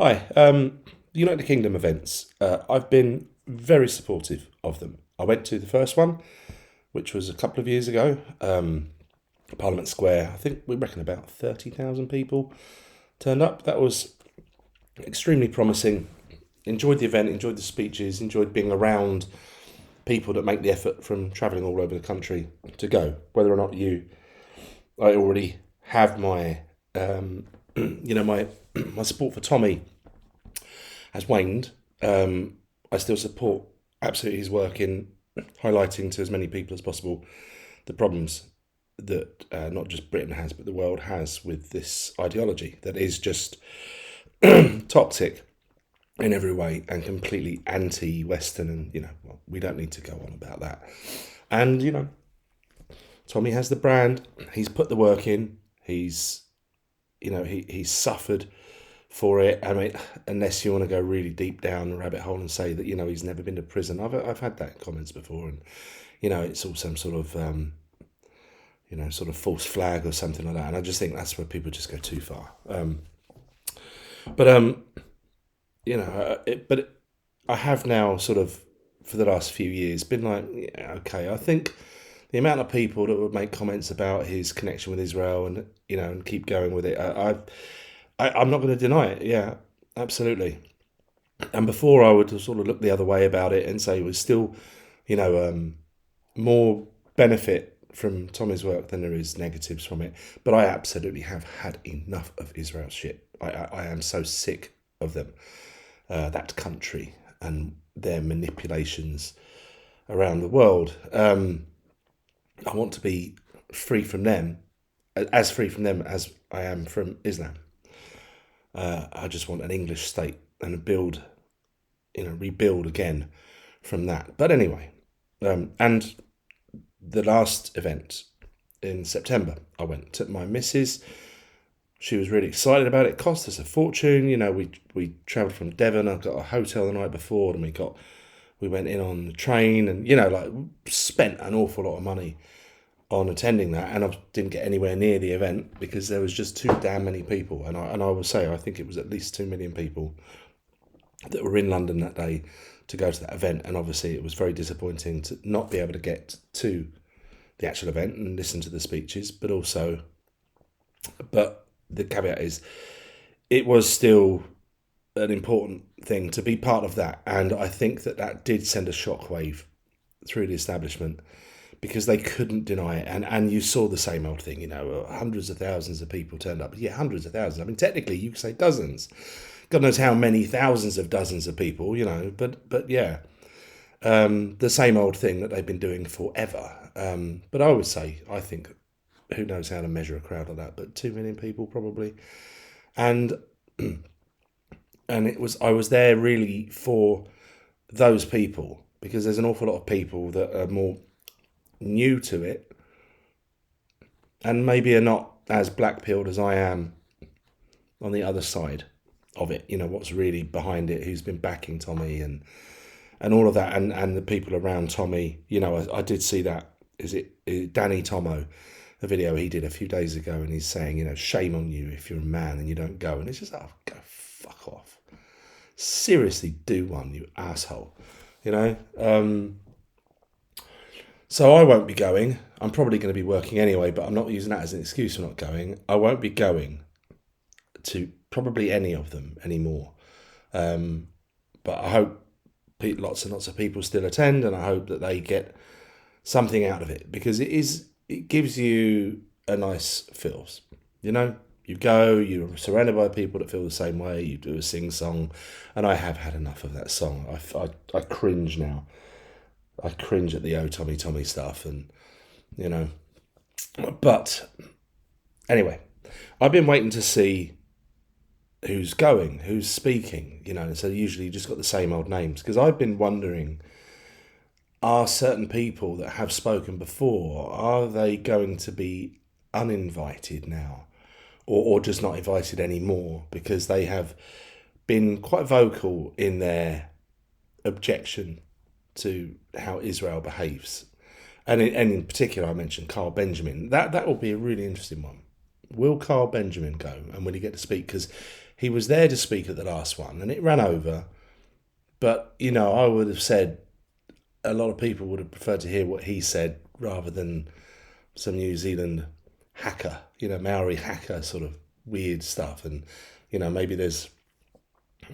Hi. The United Kingdom events. I've been very supportive of them. I went to the first one, which was a couple of years ago, Parliament Square. I think we reckon about 30,000 people turned up. That was extremely promising. Enjoyed the event, enjoyed the speeches, enjoyed being around people that make the effort from travelling all over the country to go. Whether or not I already have my, my my support for Tommy has waned. I still support absolutely his work in highlighting to as many people as possible the problems that not just Britain has, but the world has with this ideology that is just toxic in every way and completely anti-Western. And, we don't need to go on about that. And, Tommy has the brand. He's put the work in. He's suffered for it. I mean, unless you want to go really deep down the rabbit hole and say that, he's never been to prison. I've had that in comments before, and, it's all some sort of, sort of false flag or something like that. And I just think that's where people just go too far. But I have now sort of, for the last few years, been like, yeah, okay, I think the amount of people that would make comments about his connection with Israel and, and keep going with it, I'm not going to deny it. Yeah, absolutely. And before I would sort of look the other way about it and say it was still, more benefit from Tommy's work than there is negatives from it. But I absolutely have had enough of Israel's shit. I am so sick of them, that country and their manipulations around the world. I want to be free from them, as free from them as I am from Islam. I just want an English state and rebuild again from that. But anyway, and the last event in September, I went to my missus. She was really excited about it. It cost us a fortune. We travelled from Devon. I got a hotel the night before, and we went in on the train, and spent an awful lot of money on attending that, and I didn't get anywhere near the event because there was just too damn many people. And I will say, I think it was at least 2 million people that were in London that day to go to that event. And obviously it was very disappointing to not be able to get to the actual event and listen to the speeches, but the caveat is it was still an important thing to be part of that. And I think that did send a shockwave through the establishment, because they couldn't deny it. And you saw the same old thing, hundreds of thousands of people turned up. Yeah, hundreds of thousands. I mean, technically, you could say dozens. God knows how many thousands of dozens of people, but yeah. The same old thing that they've been doing forever. But I would say, I think, who knows how to measure a crowd like that, but 2 million people probably. And I was there really for those people, because there's an awful lot of people that are more new to it and maybe are not as black-pilled as I am on the other side of it, what's really behind it, who's been backing Tommy and all of that, and the people around Tommy. I did see that, is it Danny Tomo, the video he did a few days ago, and he's saying, shame on you if you're a man and you don't go. And it's just, oh, go fuck off. Seriously, do one, you asshole. So I won't be going. I'm probably going to be working anyway, but I'm not using that as an excuse for not going. I won't be going to probably any of them anymore. But I hope lots and lots of people still attend, and I hope that they get something out of it, because it gives you a nice feels. You go, you're surrounded by people that feel the same way, you do a sing-song, and I have had enough of that song. I cringe now. I cringe at the "Oh Tommy Tommy" stuff, and but anyway, I've been waiting to see who's going, who's speaking, so usually you just got the same old names, because I've been wondering, are certain people that have spoken before, are they going to be uninvited now, or just not invited anymore, because they have been quite vocal in their objection to how Israel behaves. And in particular, I mentioned Carl Benjamin. That will be a really interesting one. Will Carl Benjamin go, and will he get to speak? Because he was there to speak at the last one, and it ran over. But, I would have said a lot of people would have preferred to hear what he said rather than some New Zealand hacker, Maori hacker sort of weird stuff. And, maybe there's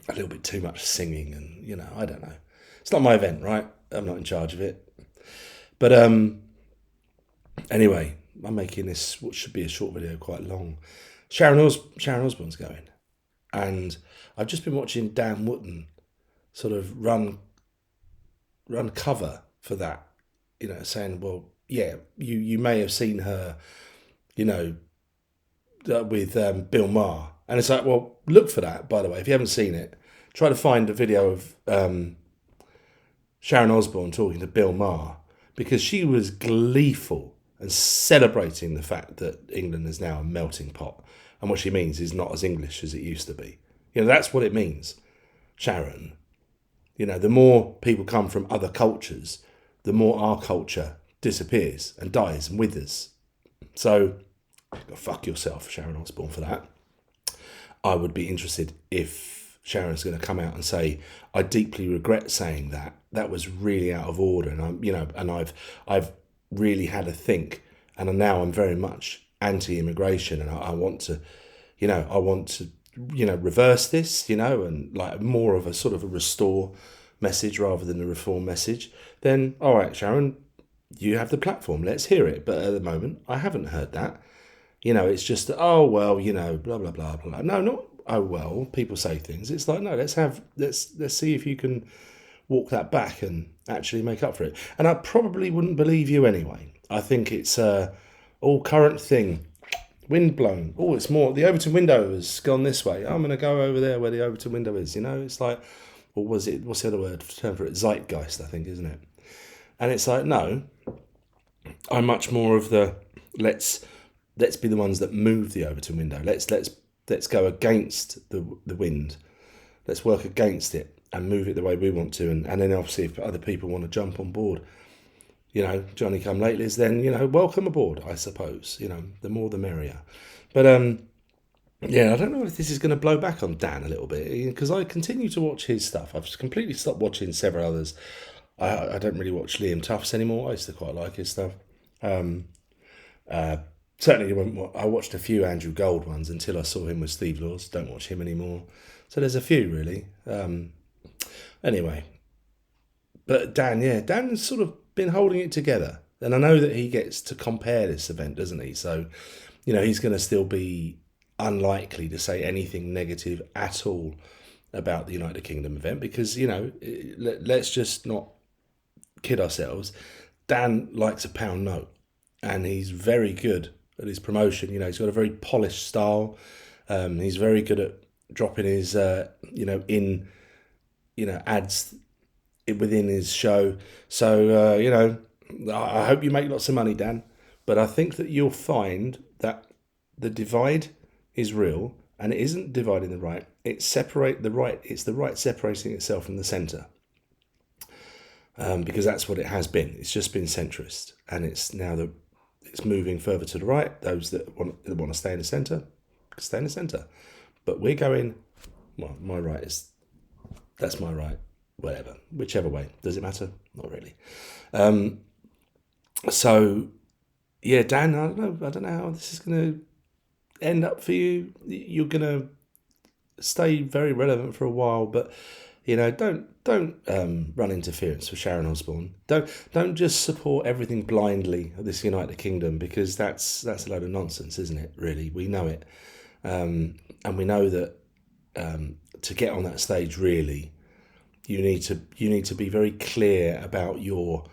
a little bit too much singing and, I don't know. It's not my event, right? I'm not in charge of it. But anyway, I'm making this, what should be a short video, quite long. Sharon Osbourne's going. And I've just been watching Dan Wootton sort of run cover for that, saying, well, yeah, you may have seen her, with Bill Maher. And it's like, well, look for that, by the way. If you haven't seen it, try to find a video of Sharon Osbourne talking to Bill Maher, because she was gleeful and celebrating the fact that England is now a melting pot. And what she means is not as English as it used to be. That's what it means, Sharon. The more people come from other cultures, the more our culture disappears and dies and withers. So, go fuck yourself, Sharon Osbourne, for that. I would be interested if Sharon's going to come out and say, I deeply regret saying that. That was really out of order, and I've really had a think, and now I'm very much anti-immigration, and I want to reverse this, and like more of a sort of a restore message rather than a reform message. Then, all right, Sharon, you have the platform. Let's hear it. But at the moment, I haven't heard that. It's just, oh, well, blah, blah, blah, blah. No, not, oh, well, people say things. It's like, no, let's see if you can walk that back and actually make up for it. And I probably wouldn't believe you anyway. I think it's all current thing. Wind blown. Oh, it's more, the Overton window has gone this way. I'm going to go over there where the Overton window is. It's like, or what's the other word term for it? Zeitgeist, I think, isn't it? And it's like, no, I'm much more of the let's be the ones that move the Overton window. Let's go against the wind. Let's work against it and move it the way we want to. And then obviously if other people want to jump on board, Johnny come latelys, then, welcome aboard, I suppose. The more the merrier. But yeah, I don't know if this is going to blow back on Dan a little bit, because I continue to watch his stuff. I've completely stopped watching several others. I don't really watch Liam Tufts anymore. I used to quite like his stuff. Certainly, I watched a few Andrew Gold ones until I saw him with Steve Laws. Don't watch him anymore. So there's a few, really. Anyway. But Dan's sort of been holding it together. And I know that he gets to compare this event, doesn't he? So, he's going to still be unlikely to say anything negative at all about the United Kingdom event because, let's just not kid ourselves. Dan likes a pound note and he's very good at his promotion. He's got a very polished style. He's very good at dropping his, ads within his show. So, I hope you make lots of money, Dan. But I think that you'll find that the divide is real and it isn't dividing the right. It's the right separating itself from the centre. Because that's what it has been. It's just been centrist. And it's now it's moving further to the right. Those that want to stay in the centre, stay in the centre. But we're going, well, my right is, that's my right. Whatever, whichever way. Does it matter? Not really. So, yeah, Dan, I don't know how this is going to end up for you. You're going to stay very relevant for a while, but don't run interference with Sharon Osbourne. Don't just support everything blindly of this United Kingdom, because that's a load of nonsense, isn't it? Really, we know it, and we know that to get on that stage, really. You need to be very clear about your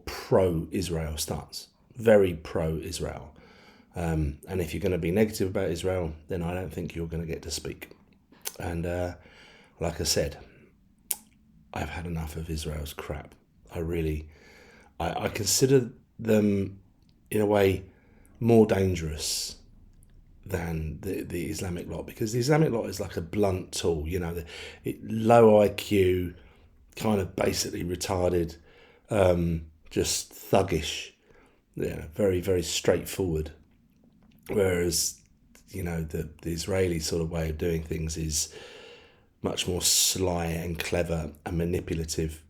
pro-Israel stance, very pro-Israel. And if you're going to be negative about Israel, then I don't think you're going to get to speak. And like I said, I've had enough of Israel's crap. I consider them, in a way, more dangerous than the Islamic lot, because the Islamic lot is like a blunt tool, low IQ, kind of basically retarded, just thuggish, very, very straightforward. Whereas the Israeli sort of way of doing things is much more sly and clever and manipulative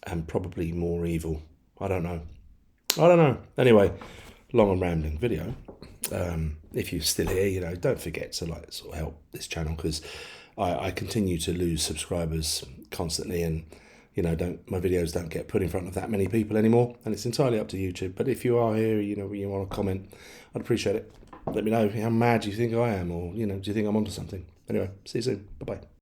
and probably more evil. I don't know. Anyway, long and rambling video. If you're still here, don't forget to sort of help this channel, because I continue to lose subscribers constantly, and my videos don't get put in front of that many people anymore, and it's entirely up to YouTube. But if you are here, you want to comment, I'd appreciate it. Let me know how mad you think I am, or do you think I'm onto something. Anyway, see you soon. Bye bye.